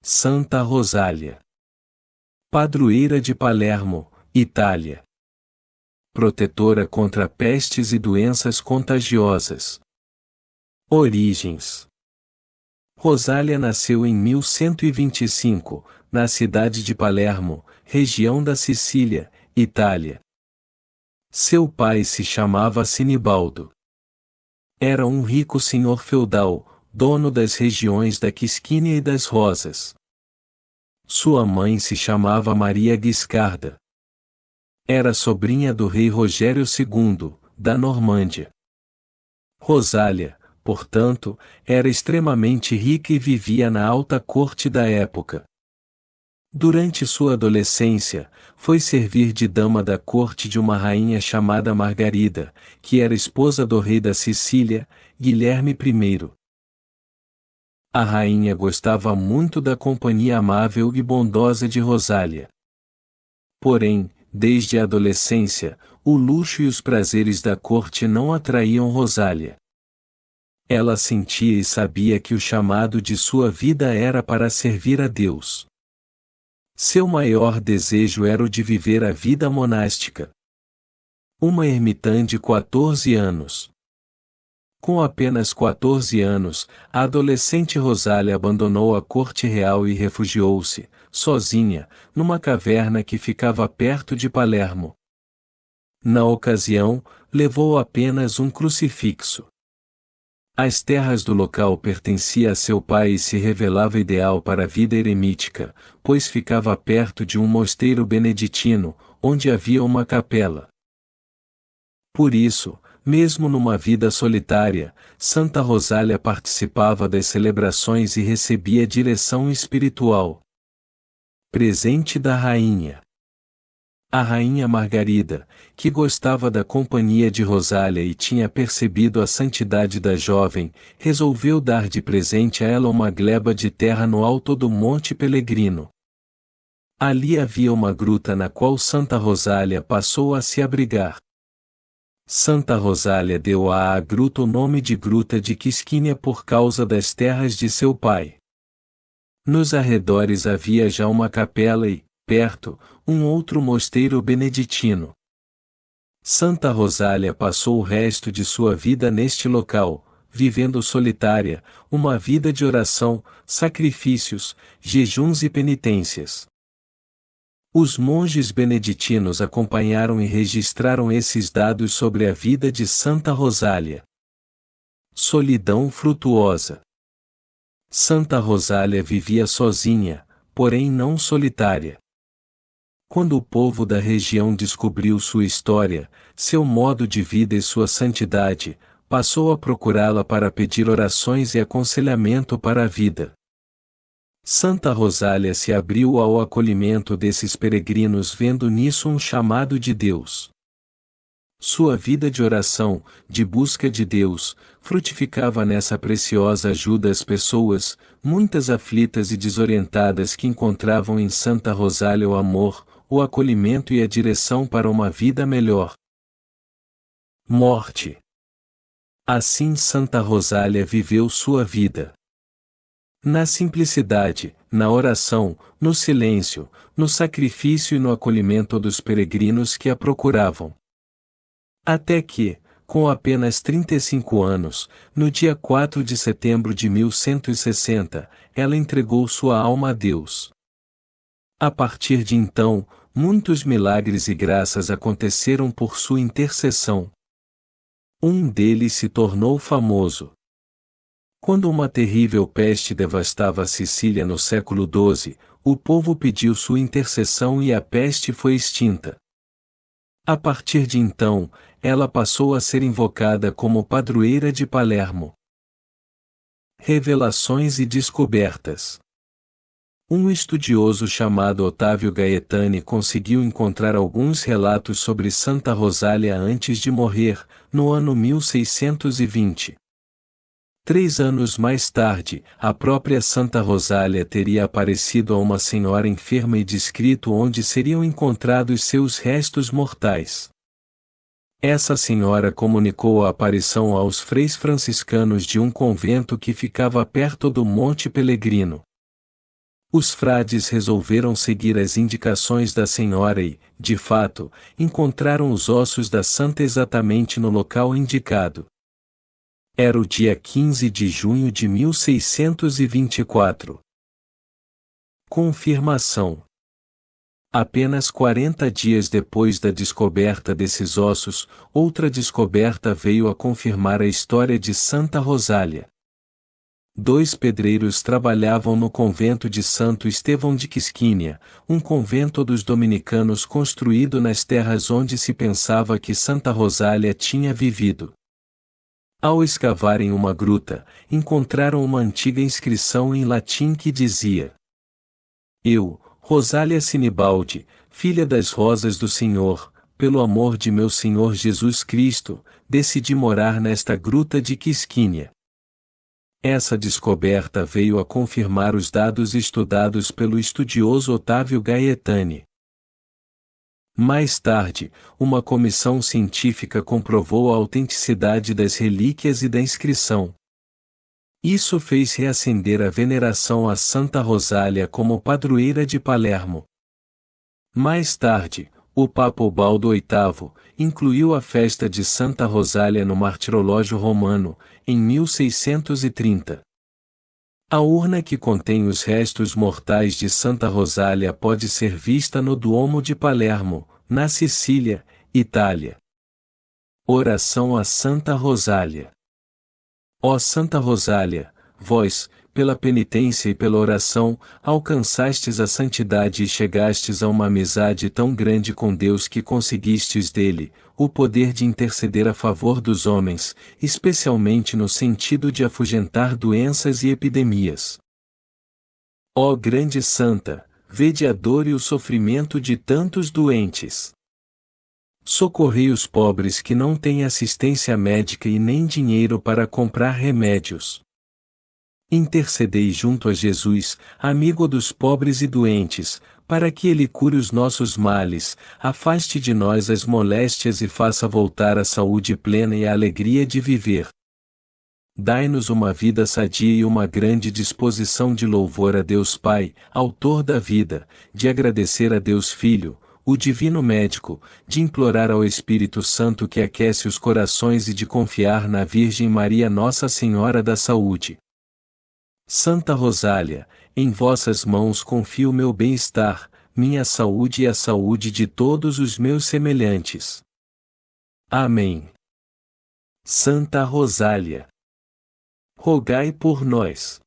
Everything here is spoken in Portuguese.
Santa Rosália, padroeira de Palermo, Itália. Protetora contra pestes e doenças contagiosas. Origens. Rosália nasceu em 1125, na cidade de Palermo, região da Sicília, Itália. Seu pai se chamava Sinibaldo. Era um rico senhor feudal, dono das regiões da Quisquínia e das Rosas. Sua mãe se chamava Maria Guiscarda. Era sobrinha do rei Rogério II, da Normândia. Rosália, portanto, era extremamente rica e vivia na alta corte da época. Durante sua adolescência, foi servir de dama da corte de uma rainha chamada Margarida, que era esposa do rei da Sicília, Guilherme I. A rainha gostava muito da companhia amável e bondosa de Rosália. Porém, desde a adolescência, o luxo e os prazeres da corte não atraíam Rosália. Ela sentia e sabia que o chamado de sua vida era para servir a Deus. Seu maior desejo era o de viver a vida monástica. Uma ermitã de 14 anos. Com apenas 14 anos, a adolescente Rosália abandonou a corte real e refugiou-se, sozinha, numa caverna que ficava perto de Palermo. Na ocasião, levou apenas um crucifixo. As terras do local pertenciam a seu pai e se revelava ideal para a vida eremítica, pois ficava perto de um mosteiro beneditino, onde havia uma capela. Por isso, mesmo numa vida solitária, Santa Rosália participava das celebrações e recebia direção espiritual. Presente da rainha. A rainha Margarida, que gostava da companhia de Rosália e tinha percebido a santidade da jovem, resolveu dar de presente a ela uma gleba de terra no alto do Monte Pelegrino. Ali havia uma gruta na qual Santa Rosália passou a se abrigar. Santa Rosália deu à gruta o nome de Gruta de Quisquínia por causa das terras de seu pai. Nos arredores havia já uma capela e, perto, um outro mosteiro beneditino. Santa Rosália passou o resto de sua vida neste local, vivendo solitária, uma vida de oração, sacrifícios, jejuns e penitências. Os monges beneditinos acompanharam e registraram esses dados sobre a vida de Santa Rosália. Solidão frutuosa. Santa Rosália vivia sozinha, porém não solitária. Quando o povo da região descobriu sua história, seu modo de vida e sua santidade, passou a procurá-la para pedir orações e aconselhamento para a vida. Santa Rosália se abriu ao acolhimento desses peregrinos, vendo nisso um chamado de Deus. Sua vida de oração, de busca de Deus, frutificava nessa preciosa ajuda às pessoas, muitas aflitas e desorientadas, que encontravam em Santa Rosália o amor, o acolhimento e a direção para uma vida melhor. Morte. Assim Santa Rosália viveu sua vida. Na simplicidade, na oração, no silêncio, no sacrifício e no acolhimento dos peregrinos que a procuravam. Até que, com apenas 35 anos, no dia 4 de setembro de 1160, ela entregou sua alma a Deus. A partir de então, muitos milagres e graças aconteceram por sua intercessão. Um deles se tornou famoso. Quando uma terrível peste devastava a Sicília no século XII, o povo pediu sua intercessão e a peste foi extinta. A partir de então, ela passou a ser invocada como padroeira de Palermo. Revelações e descobertas. Um estudioso chamado Otávio Gaetani conseguiu encontrar alguns relatos sobre Santa Rosália antes de morrer, no ano 1620. 3 anos mais tarde, a própria Santa Rosália teria aparecido a uma senhora enferma e descrito onde seriam encontrados seus restos mortais. Essa senhora comunicou a aparição aos freis franciscanos de um convento que ficava perto do Monte Pelegrino. Os frades resolveram seguir as indicações da senhora e, de fato, encontraram os ossos da santa exatamente no local indicado. Era o dia 15 de junho de 1624. Confirmação. Apenas 40 dias depois da descoberta desses ossos, outra descoberta veio a confirmar a história de Santa Rosália. 2 pedreiros trabalhavam no convento de Santo Estevão de Quisquínia, um convento dos dominicanos construído nas terras onde se pensava que Santa Rosália tinha vivido. Ao escavarem uma gruta, encontraram uma antiga inscrição em latim que dizia: Eu, Rosália Sinibaldi, filha das rosas do Senhor, pelo amor de meu Senhor Jesus Cristo, decidi morar nesta gruta de Quisquínia. Essa descoberta veio a confirmar os dados estudados pelo estudioso Otávio Gaetani. Mais tarde, uma comissão científica comprovou a autenticidade das relíquias e da inscrição. Isso fez reacender a veneração a Santa Rosália como padroeira de Palermo. Mais tarde, o Papa Ubaldo VIII incluiu a festa de Santa Rosália no martirológio romano, em 1630. A urna que contém os restos mortais de Santa Rosália pode ser vista no Duomo de Palermo, na Sicília, Itália. Oração a Santa Rosália. Ó Santa Rosália, vós, pela penitência e pela oração, alcançastes a santidade e chegastes a uma amizade tão grande com Deus que conseguistes dele o poder de interceder a favor dos homens, especialmente no sentido de afugentar doenças e epidemias. Ó grande Santa, vede a dor e o sofrimento de tantos doentes. Socorrei os pobres que não têm assistência médica e nem dinheiro para comprar remédios. Intercedei junto a Jesus, amigo dos pobres e doentes, para que Ele cure os nossos males, afaste de nós as moléstias e faça voltar a saúde plena e a alegria de viver. Dai-nos uma vida sadia e uma grande disposição de louvor a Deus Pai, Autor da vida, de agradecer a Deus Filho, o Divino Médico, de implorar ao Espírito Santo que aquece os corações e de confiar na Virgem Maria Nossa Senhora da Saúde. Santa Rosália, em vossas mãos confio meu bem-estar, minha saúde e a saúde de todos os meus semelhantes. Amém. Santa Rosália, rogai por nós.